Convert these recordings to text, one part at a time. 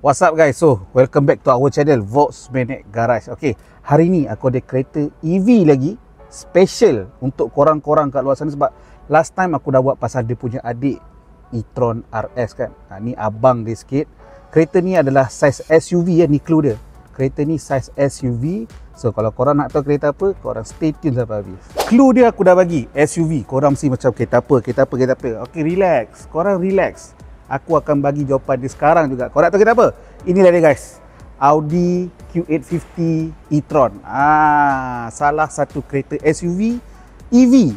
What's up guys? So, welcome back to our channel Volkswagen Garage. Okay, hari ni aku ada kereta EV lagi special untuk korang-korang kat luar sana sebab last time aku dah buat pasal dia punya adik e-tron RS kan. Ni abang dia sikit. Kereta ni adalah size SUV ya, ni clue dia. Kereta ni size SUV. So, kalau korang nak tahu kereta apa, korang stay tune sampai habis. Clue dia aku dah bagi, SUV. Korang mesti macam kereta apa. Okay, relax. Korang relax. Aku akan bagi jawapan dia sekarang juga. Korang tahu kereta apa? Inilah dia guys. Audi Q850 e-tron. Salah satu kereta SUV EV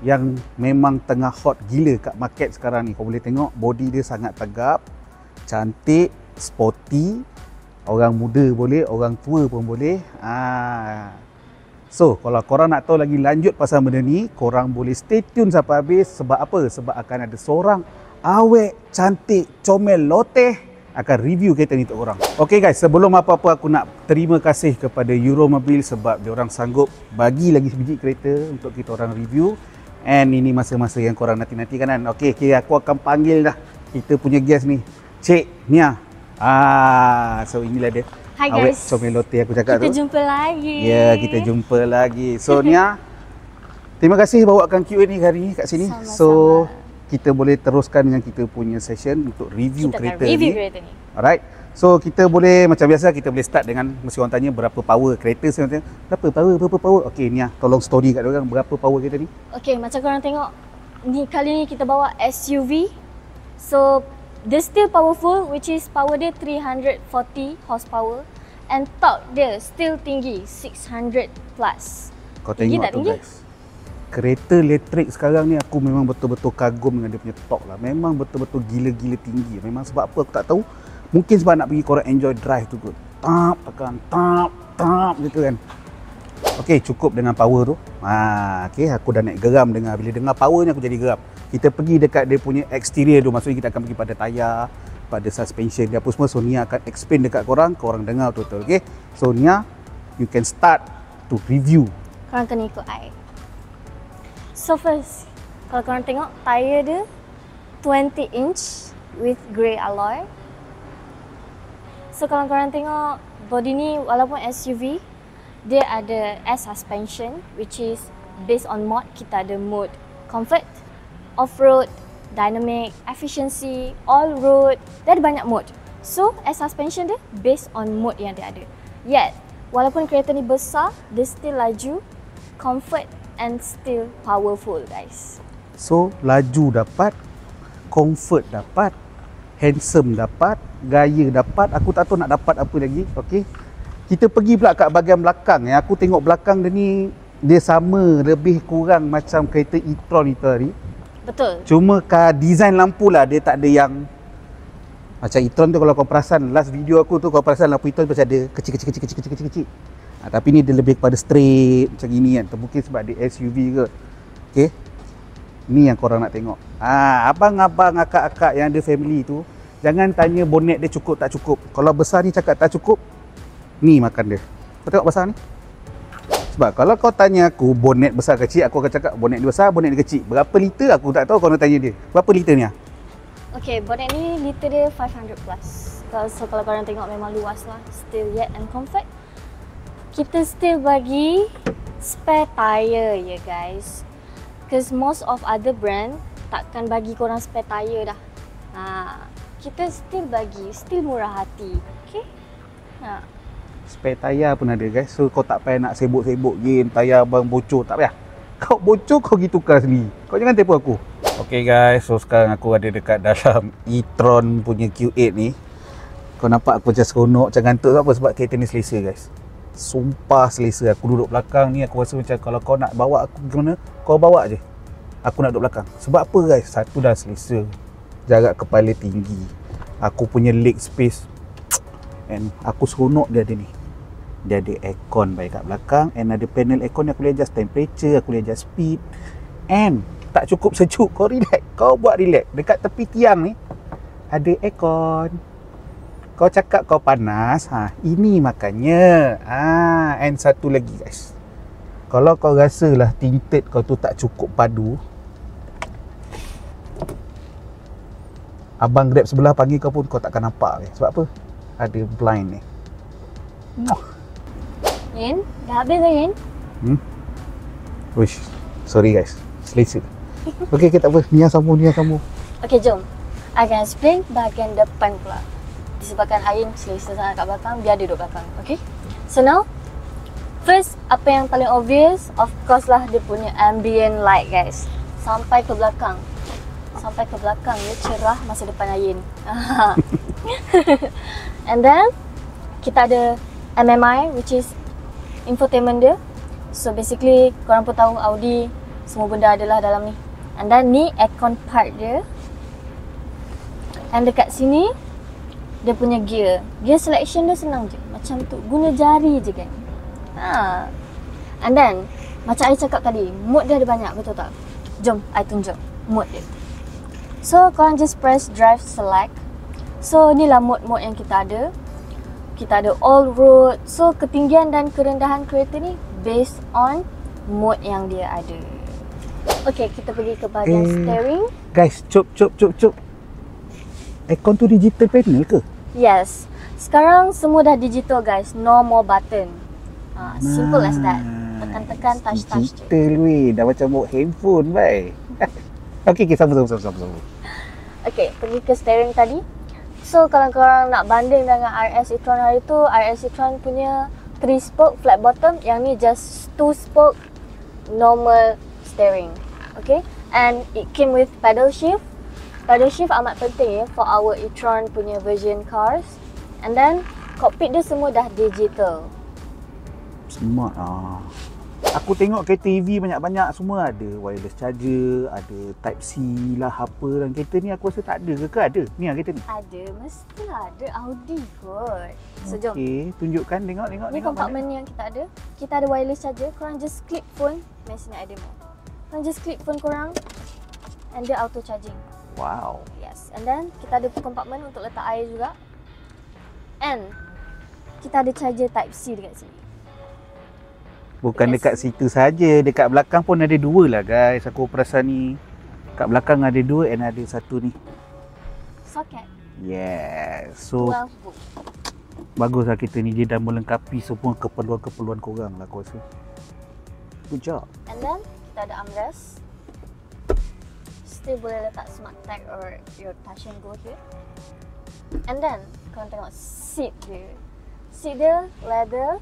yang memang tengah hot gila kat market sekarang ni. Kau boleh tengok body dia sangat tegap, cantik, sporty. Orang muda boleh, orang tua pun boleh. So, kalau korang nak tahu lagi lanjut pasal benda ni, korang boleh stay tune sampai habis. Sebab apa? Sebab akan ada seorang awet, cantik, comel, loteh akan review kereta ni untuk korang. Okay guys, sebelum apa-apa aku nak terima kasih kepada Euromobil sebab dia orang sanggup bagi lagi sebiji kereta untuk kita orang review. And ini masa-masa yang korang nanti-nantikan kan. Okay, aku akan panggil dah kita punya guest ni, Cik Nia. So inilah dia. Hi awet, guys, comel, loteh aku cakap kita tu. jumpa lagi. Ya, kita jumpa lagi. So Nia, terima kasih bawakan Q&A ni hari ni kat sini. Sama-sama. So kita boleh teruskan dengan kita punya session untuk review kereta ni. Kereta ni. Alright. So kita boleh macam biasa kita boleh start dengan mesti orang tanya berapa power kereta sebenarnya. Berapa power? Okey Nia, tolong story kat orang berapa power kereta ni? Okay, macam korang tengok ni, kali ni kita bawa SUV. So dia still powerful, which is power dia 340 horsepower and torque dia still tinggi 600 plus. Kau Tinggi tengok tak tu tinggi? guys. Kereta elektrik sekarang ni aku memang betul-betul kagum dengan dia punya torque lah. Memang betul-betul gila-gila tinggi. Memang sebab apa aku tak tahu. Mungkin sebab nak bagi korang enjoy drive tu kot. Tekan, gitu kan. Okey, cukup dengan power tu. Okey, aku dah naik geram dengar. Bila dengar power ni aku jadi geram. Kita pergi dekat dia punya exterior tu. Maksudnya kita akan pergi pada tayar, pada suspension dia apa semua. So Nia akan explain dekat korang dengar betul-betul. Okey. So Nia, you can start to review. Korang kena ikut I. So first, kalau korang tengok tayar dia 20 inch with grey alloy. So kalau korang tengok body ni walaupun SUV, dia ada air suspension which is based on mode. Kita ada mode comfort, off-road, dynamic, efficiency, all-road. Dia ada banyak mode. So air suspension dia based on mode yang dia ada. Yet, walaupun kereta ni besar, dia still laju, comfort and still powerful guys. So laju dapat, comfort dapat, handsome dapat, gaya dapat. Aku tak tahu nak dapat apa lagi. Okey. Kita pergi pula kat bahagian belakang. Aku tengok belakang dia ni, dia sama lebih kurang macam kereta e-tron itu tadi. Betul. Cuma design lampu lah dia tak ada yang macam e-tron tu. Kalau kau perasan last video aku tu, kau perasan lampu e-tron macam ada kecil. Tapi ni dia lebih kepada straight macam gini kan. Mungkin sebab dia SUV ke. Okey. Ni yang korang nak tengok. Abang-abang, akak-akak yang ada family tu, jangan tanya bonet dia cukup tak cukup. Kalau besar ni cakap tak cukup, ni makan dia. Kau tengok besar ni. Sebab kalau kau tanya aku bonet besar kecil, aku akan cakap bonet dia besar, bonet dia kecil. Berapa liter aku tak tahu, kau nak tanya dia. Berapa liter ni? Okay, bonet ni liter dia 500 plus. So kalau korang tengok memang luas lah. Still yet and comfort. Kita still bagi spare tyre ya guys. Because most of other brand takkan bagi korang spare tyre dah. Kita still bagi, still murah hati. Okay? Spare tayar pun ada guys. So kau tak payah nak sibuk-sibuk game tayar abang bocor, tak payah. Kau bocor kau pergi tukar sendiri. Kau jangan tipu aku. Okay guys, so sekarang aku ada dekat dalam e-tron punya Q8 ni. Kau nampak aku macam seronok, macam gantuk apa sebab kereta ni selesa guys. Sumpah selesa. Aku duduk belakang ni, aku rasa macam kalau kau nak bawa aku ke mana, kau bawa je. Aku nak duduk belakang. Sebab apa guys? Satu dah selesa, jarak kepala tinggi, aku punya leg space, and aku seronok dia ada ni. Dia ada aircon baik kat belakang, and ada panel aircon yang aku boleh adjust temperature, aku boleh adjust speed. And tak cukup sejuk, kau relax. Kau buat relax. Dekat tepi tiang ni ada aircon. Kau cakap kau panas, ini makanya. And satu lagi guys, kalau kau rasalah tinted kau tu tak cukup padu, abang Grab sebelah panggil kau pun kau takkan nampak. Sebab apa? ada blind ni. Yin, dah habis dah Yin? Wish, sorry guys, selesa. Okey, tak apa, ni yang sambung. Okay, jom. I akan explain bahagian depan pula. Disebabkan Ain selesa sangat kat belakang, biar dia duduk belakang. Okay? So now, first, apa yang paling obvious, of course lah dia punya ambient light guys. Sampai ke belakang. Dia cerah masa depan Ain. And then, kita ada MMI, which is infotainment dia. So basically, korang pun tahu Audi, semua benda adalah dalam ni. And then ni aircon part dia. And dekat sini dia punya gear. Gear selection dia senang je. Macam tu, guna jari je kan. And then macam I cakap tadi, mode dia ada banyak, betul tak? Jom I tunjuk mode dia. So korang just press drive select. So inilah mode-mode yang kita ada. Kita ada all road. So ketinggian dan kerendahan kereta ni based on mode yang dia ada. Okay, kita pergi ke bahagian steering. Guys, cop. Aircon tu digital panel ke? Yes. Sekarang semua dah digital guys. No more button. Simple as that. Tekan-tekan, touch-touch je. Digital weh. Dah macam bawa handphone baik. Okay, sama. Okay, pergi ke steering tadi. So kalau korang nak banding dengan RS e-tron hari tu, RS e-tron punya 3 spoke flat bottom. Yang ni just 2 spoke normal steering. Okay. And it came with paddle shift. Paddle shift amat penting ya for our e-tron punya version cars. And then cockpit dia semua dah digital. Smart ah. Aku tengok kereta EV banyak-banyak semua ada wireless charger, ada type C lah apa, dan kereta ni aku rasa tak ada ke ada? Ni kereta ni. Ada, mestilah ada. Audi kot. So jom. Okey, tunjukkan, tengok. Ni kompartmen yang kita ada. Kita ada wireless charger. Korang just clip phone. Sini ada mo. Korang just clip phone korang and dia auto charging. Wow. Yes. And then kita ada kompartmen untuk letak air juga. And kita ada charger type C dekat sini. Bukan dekat situ saja, dekat belakang pun ada 2 lah guys. Aku perasan ni. Kat belakang ada 2 and ada satu ni. Socket. Yes. So 12 volt. baguslah kereta ni, dia dah melengkapi semua keperluan-keperluan korang lah aku rasa. Good job. And then kita ada armrest. Still boleh letak smart tag or your touch and go here. And then korang tengok seat dia. Seat dia leather.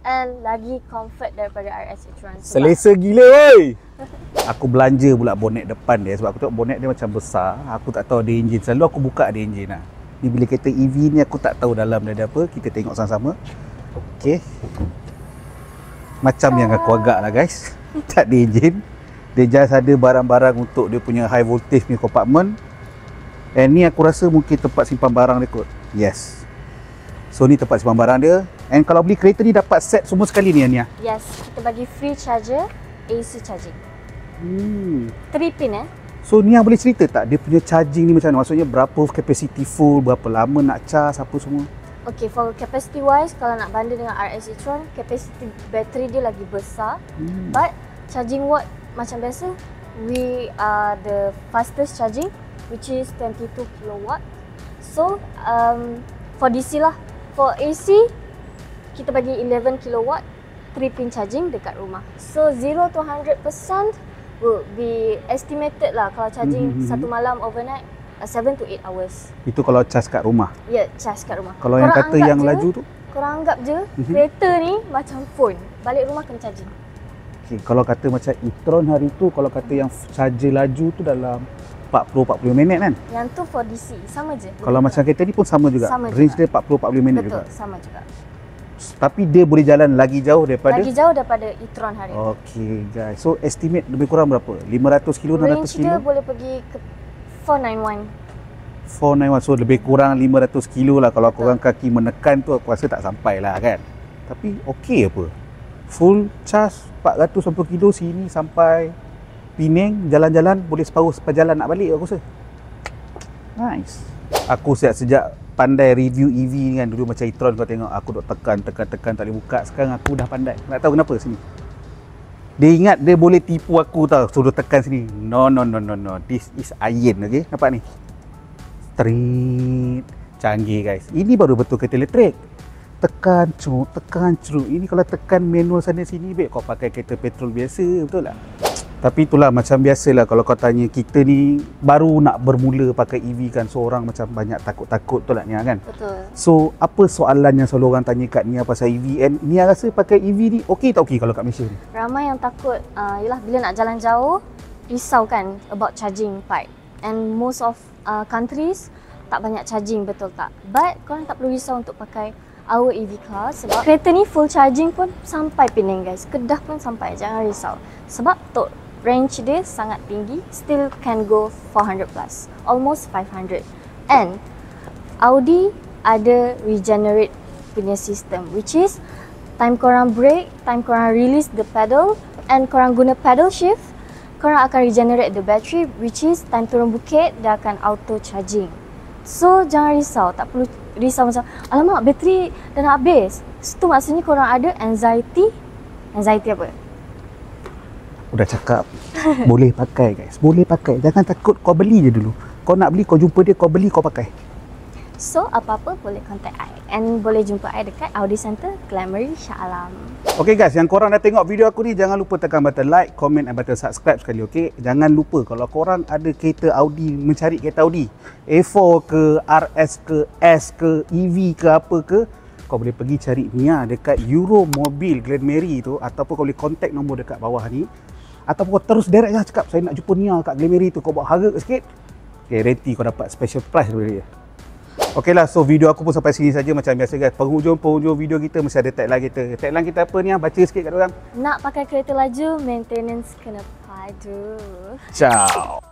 And lagi comfort daripada RS e-tron. Selesa gila weh. Aku belanja pula bonet depan dia sebab aku tengok bonet dia macam besar. Aku tak tahu ada enjin. Selalu aku buka ada enjin lah. Ni bila kereta EV ni aku tak tahu dalam dia ada apa. Kita tengok sama-sama. Okay. Macam yang aku agak lah guys. Tak ada enjin. Dia just ada barang-barang untuk dia punya high voltage punya compartment. And ni aku rasa mungkin tempat simpan barang dia kot. Yes. So ni tempat simpan barang dia. And kalau beli kereta ni dapat set semua sekali ni Ania? Yes, kita bagi free charger, AC charging. 3 pin So ni yang boleh cerita tak? Dia punya charging ni macam mana? Maksudnya berapa capacity full, berapa lama nak charge, apa semua? Okay, for capacity wise, kalau nak banding dengan RS e-tron, capacity battery dia lagi besar. But charging watt macam biasa, we are the fastest charging, which is 22 kilowatt. So, for DC lah. For AC, kita bagi 11 kilowatt 3 pin charging dekat rumah. So 0 to 100% will be estimated lah kalau charging satu malam overnight 7 to 8 hours. Itu kalau charge kat rumah? Ya, yeah, charge kat rumah. Kalau korang yang kata yang laju tu? Korang anggap je kereta ni macam phone. Balik rumah kena charging. Okay, kalau kata macam e-tron hari tu, kalau kata yang charger laju tu dalam 40-40 minit kan? Yang tu for DC, sama je. Kalau macam kereta ni pun sama juga? Sama range juga. Dia 40-40 minit juga? Betul, sama juga. Tapi dia boleh jalan lagi jauh daripada? Lagi jauh daripada e-tron hari ni. Okay guys, so estimate lebih kurang berapa? 500 kilo, 600 kilo? Range dia boleh pergi ke 491. 491, so lebih kurang 500 kilo lah. Kalau korang kaki menekan tu aku rasa tak sampai lah kan. Tapi okey apa? Full charge 400 kilo sini sampai Penang, jalan-jalan boleh separuh sepajalan nak balik aku rasa. Nice. Aku sejak pandai review EV ni kan, dulu macam e-tron kau tengok aku duk tekan tak boleh buka. Sekarang aku dah pandai. Tak tahu kenapa sini. Dia ingat dia boleh tipu aku tau, suruh tekan sini. No. This is iron, okey. Nampak ni? Straight. Canggih guys. Ini baru betul kereta elektrik. Tekan ceruk. Ini kalau tekan manual sana sini baik kau pakai kereta petrol biasa, betul tak? Tapi itulah macam biasalah kalau kau tanya kita ni baru nak bermula pakai EV kan, so orang macam banyak takut-takut, betul tak Nia kan? Betul. So apa soalan yang selalu orang tanya kat Nia pasal EV, and Nia rasa pakai EV ni okey tak okey kalau kat Malaysia ni? Ramai yang takut, yelah bila nak jalan jauh, risau kan about charging part. And most of countries tak banyak charging, betul tak? But korang tak perlu risau untuk pakai our EV car sebab kereta ni full charging pun sampai Penang guys. Kedah pun sampai, jangan risau. Sebab range dia sangat tinggi, still can go 400 plus, almost 500. And Audi ada regenerate punya system, which is time korang brake, time korang release the pedal, and korang guna pedal shift, korang akan regenerate the battery, which is time turun bukit dia akan auto charging. So jangan risau, tak perlu risau macam alamak bateri dah nak habis. Itu maksudnya korang ada anxiety apa? Udah cakap boleh pakai guys, boleh pakai, jangan takut. Kau beli je dulu, kau nak beli kau jumpa dia, kau beli kau pakai. So apa-apa boleh contact I, and boleh jumpa I dekat Audi Center Glamoury Shah Alam. Okay guys, yang korang dah tengok video aku ni, jangan lupa tekan button like, comment dan button subscribe sekali, okay? Jangan lupa kalau korang ada kereta Audi, mencari kereta Audi A4 ke, RS ke, S ke, EV ke, apa ke, kau boleh pergi cari Nia dekat Euromobil Glamoury tu, ataupun kau boleh contact nombor dekat bawah ni, ataupun kau terus direct lah cakap saya nak jumpa Nia kat Glamoury tu, kau buat harga sikit, guarantee kau dapat special price daripada dia. Okey lah, so video aku pun sampai sini saja macam biasa guys. Penghujung video kita mesti ada tagline kita. Tagline kita apa ni? Baca sikit kat orang. Nak pakai kereta laju, maintenance kena padu. Ciao.